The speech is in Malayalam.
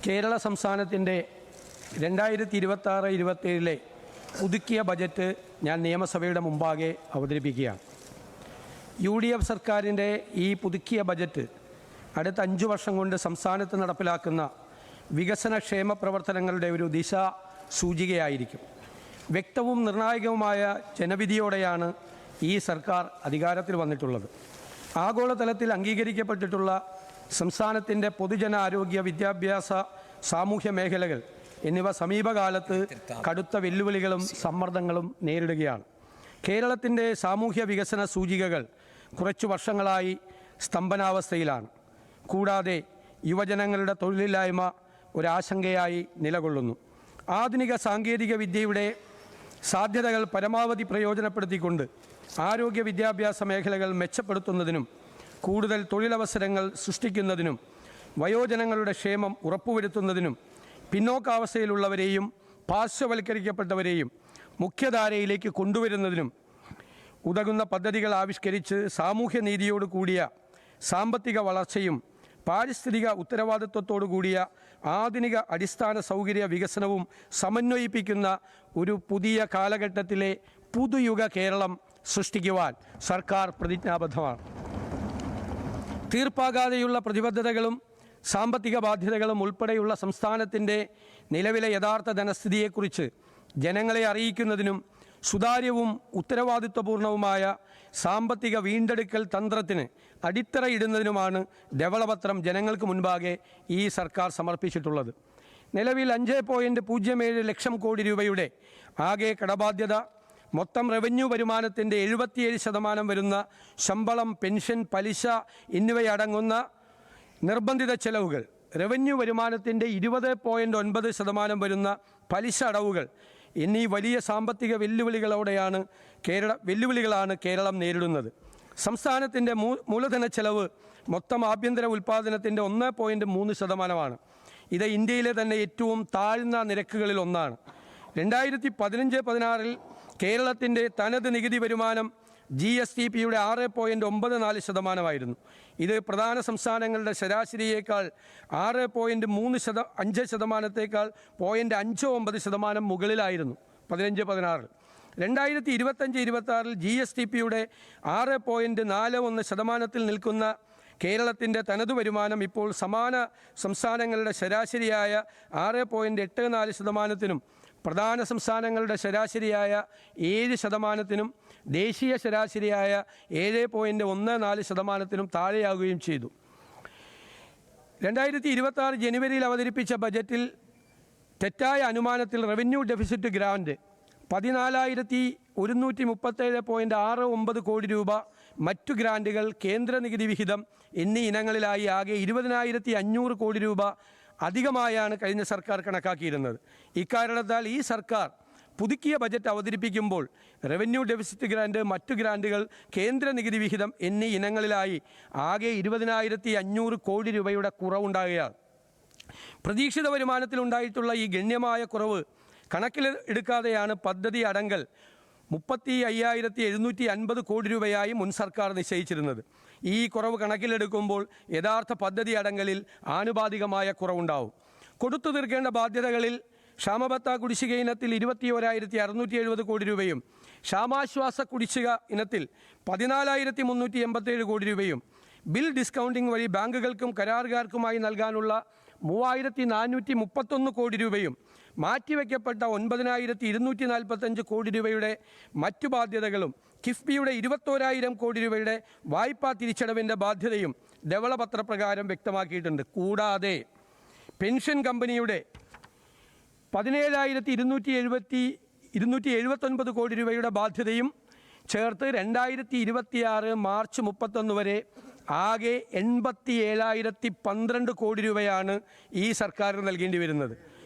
കേരള സംസ്ഥാനത്തിൻ്റെ 2026-27 പുതുക്കിയ ബജറ്റ് ഞാൻ നിയമസഭയുടെ മുമ്പാകെ അവതരിപ്പിക്കുകയാണ്. UDF സർക്കാരിൻ്റെ ഈ പുതുക്കിയ ബജറ്റ് അടുത്ത 5 വർഷം കൊണ്ട് സംസ്ഥാനത്ത് നടപ്പിലാക്കുന്ന വികസനക്ഷേമ പ്രവർത്തനങ്ങളുടെ ഒരു ദിശ സൂചികയായിരിക്കും. വ്യക്തവും നിർണായകവുമായ ജനവിധിയോടെയാണ് ഈ സർക്കാർ അധികാരത്തിൽ വന്നിട്ടുള്ളത്. ആഗോളതലത്തിൽ അംഗീകരിക്കപ്പെട്ടിട്ടുള്ള സംസ്ഥാനത്തിൻ്റെ പൊതുജനാരോഗ്യ, വിദ്യാഭ്യാസ, സാമൂഹ്യ മേഖലകൾ എന്നിവ സമീപകാലത്ത് കടുത്ത വെല്ലുവിളികളും സമ്മർദ്ദങ്ങളും നേരിടുകയാണ്. കേരളത്തിൻ്റെ സാമൂഹ്യ വികസന സൂചികകൾ കുറച്ചു വർഷങ്ങളായി സ്തംഭനാവസ്ഥയിലാണ്. കൂടാതെ യുവജനങ്ങളുടെ തൊഴിലില്ലായ്മ ഒരാശങ്കയായി നിലകൊള്ളുന്നു. ആധുനിക സാങ്കേതിക വിദ്യയുടെ സാധ്യതകൾ പരമാവധി പ്രയോജനപ്പെടുത്തിക്കൊണ്ട് ആരോഗ്യ വിദ്യാഭ്യാസ മേഖലകൾ മെച്ചപ്പെടുത്തുന്നതിനും കൂടുതൽ തൊഴിലവസരങ്ങൾ സൃഷ്ടിക്കുന്നതിനും വയോജനങ്ങളുടെ ക്ഷേമം ഉറപ്പുവരുത്തുന്നതിനും പിന്നോക്കാവസ്ഥയിലുള്ളവരെയും പാർശ്വവൽക്കരിക്കപ്പെട്ടവരെയും മുഖ്യധാരയിലേക്ക് കൊണ്ടുവരുന്നതിനും ഉതകുന്ന പദ്ധതികൾ ആവിഷ്കരിച്ച് സാമൂഹ്യനീതിയോട് കൂടിയ സാമ്പത്തിക വളർച്ചയും പാരിസ്ഥിതിക ഉത്തരവാദിത്വത്തോടു കൂടിയ ആധുനിക അടിസ്ഥാന സൗകര്യ വികസനവും സമന്വയിപ്പിക്കുന്ന ഒരു പുതിയ കാലഘട്ടത്തിലെ പുതുയുഗ കേരളം സൃഷ്ടിക്കുവാൻ സർക്കാർ പ്രതിജ്ഞാബദ്ധമാണ്. തീർപ്പാകാതെയുള്ള പ്രതിബദ്ധതകളും സാമ്പത്തിക ബാധ്യതകളും ഉൾപ്പെടെയുള്ള സംസ്ഥാനത്തിൻ്റെ നിലവിലെ യഥാർത്ഥ ധനസ്ഥിതിയെക്കുറിച്ച് ജനങ്ങളെ അറിയിക്കുന്നതിനും സുതാര്യവും ഉത്തരവാദിത്വപൂർണവുമായ സാമ്പത്തിക വീണ്ടെടുക്കൽ തന്ത്രത്തിന് അടിത്തറയിടുന്നതിനുമാണ് ധവളപത്രം ജനങ്ങൾക്ക് മുൻപാകെ ഈ സർക്കാർ സമർപ്പിച്ചിട്ടുള്ളത്. നിലവിൽ 5.07 ലക്ഷം കോടി രൂപയുടെ ആകെ കടബാധ്യത, മൊത്തം റവന്യൂ വരുമാനത്തിൻ്റെ 77% വരുന്ന ശമ്പളം, പെൻഷൻ, പലിശ എന്നിവയടങ്ങുന്ന നിർബന്ധിത ചെലവുകൾ, റവന്യൂ വരുമാനത്തിൻ്റെ 20.9% വരുന്ന പലിശ അടവുകൾ എന്നീ വലിയ സാമ്പത്തിക വെല്ലുവിളികളാണ് കേരളം നേരിടുന്നത്. സംസ്ഥാനത്തിൻ്റെ മൂലധന ചെലവ് മൊത്തം ആഭ്യന്തര ഉൽപ്പാദനത്തിൻ്റെ 1.3%. ഇത് ഇന്ത്യയിലെ തന്നെ ഏറ്റവും താഴ്ന്ന നിരക്കുകളിൽ ഒന്നാണ്. 2015-16 കേരളത്തിൻ്റെ തനത് നികുതി വരുമാനം GSTPയുടെ 6.94%. ഇത് പ്രധാന സംസ്ഥാനങ്ങളുടെ ശരാശരിയേക്കാൾ 6.35%, 0.59% മുകളിലായിരുന്നു 15-16. 2025-26 GSTPയുടെ 6.41% നിൽക്കുന്ന കേരളത്തിൻ്റെ തനതു വരുമാനം ഇപ്പോൾ സമാന സംസ്ഥാനങ്ങളുടെ ശരാശരിയായ 6.84%, പ്രധാന സംസ്ഥാനങ്ങളുടെ ശരാശരിയായ 7%, ദേശീയ ശരാശരിയായ 7.14% താഴെയാകുകയും ചെയ്തു. 2026 ജനുവരിയിൽ അവതരിപ്പിച്ച ബജറ്റിൽ തെറ്റായ അനുമാനത്തിൽ റവന്യൂ ഡെഫിസിറ്റ് ഗ്രാന്റ് 14,137.69 കോടി രൂപ, മറ്റു ഗ്രാൻറ്റുകൾ, കേന്ദ്ര നികുതി വിഹിതം എന്നീ ഇനങ്ങളിലായി ആകെ 20,500 കോടി രൂപ അധികമായാണ് കഴിഞ്ഞ സർക്കാർ കണക്കാക്കിയിരുന്നത്. ഇക്കാരണത്താൽ ഈ സർക്കാർ പുതുക്കിയ ബജറ്റ് അവതരിപ്പിക്കുമ്പോൾ റവന്യൂ ഡെഫിസിറ്റ് ഗ്രാന്റ്, മറ്റു ഗ്രാൻറ്റുകൾ, കേന്ദ്ര നികുതി വിഹിതം എന്നീ ഇനങ്ങളിലായി ആകെ 20,500 കോടി രൂപയുടെ കുറവുണ്ടാകുകയാണ്. പ്രതീക്ഷിത വരുമാനത്തിലുണ്ടായിട്ടുള്ള ഈ ഗണ്യമായ കുറവ് കണക്കിലെടുക്കാതെയാണ് പദ്ധതി അടങ്കൽ 35,750 കോടി രൂപയായി മുൻ സർക്കാർ നിശ്ചയിച്ചിരുന്നത്. ഈ കുറവ് കണക്കിലെടുക്കുമ്പോൾ യഥാർത്ഥ പദ്ധതി അടങ്കലിൽ ആനുപാതികമായ കുറവുണ്ടാവും. കൊടുത്തു തീർക്കേണ്ട ബാധ്യതകളിൽ ക്ഷാമബത്ത കുടിശ്ശിക ഇനത്തിൽ 21,670 കോടി രൂപയും, ക്ഷാമാശ്വാസ കുടിശ്ശിക ഇനത്തിൽ 14,387 കോടി രൂപയും, ബിൽ ഡിസ്കൗണ്ടിംഗ് വഴി ബാങ്കുകൾക്കും കരാറുകാർക്കുമായി നൽകാനുള്ള 3,431 കോടി രൂപയും, മാറ്റിവെക്കപ്പെട്ട 9,245 കോടി രൂപയുടെ മറ്റു ബാധ്യതകളും, കിഫ്ബിയുടെ 21,000 കോടി രൂപയുടെ വായ്പാ തിരിച്ചടവിൻ്റെ ബാധ്യതയും ധവളപത്രപ്രകാരം വ്യക്തമാക്കിയിട്ടുണ്ട്. കൂടാതെ പെൻഷൻ കമ്പനിയുടെ 17,279 കോടി രൂപയുടെ ബാധ്യതയും ചേർത്ത് 2026 മാർച്ച് 31 വരെ ആകെ 87,012 കോടി രൂപയാണ് ഈ സർക്കാരിന് നൽകേണ്ടി വരുന്നത്.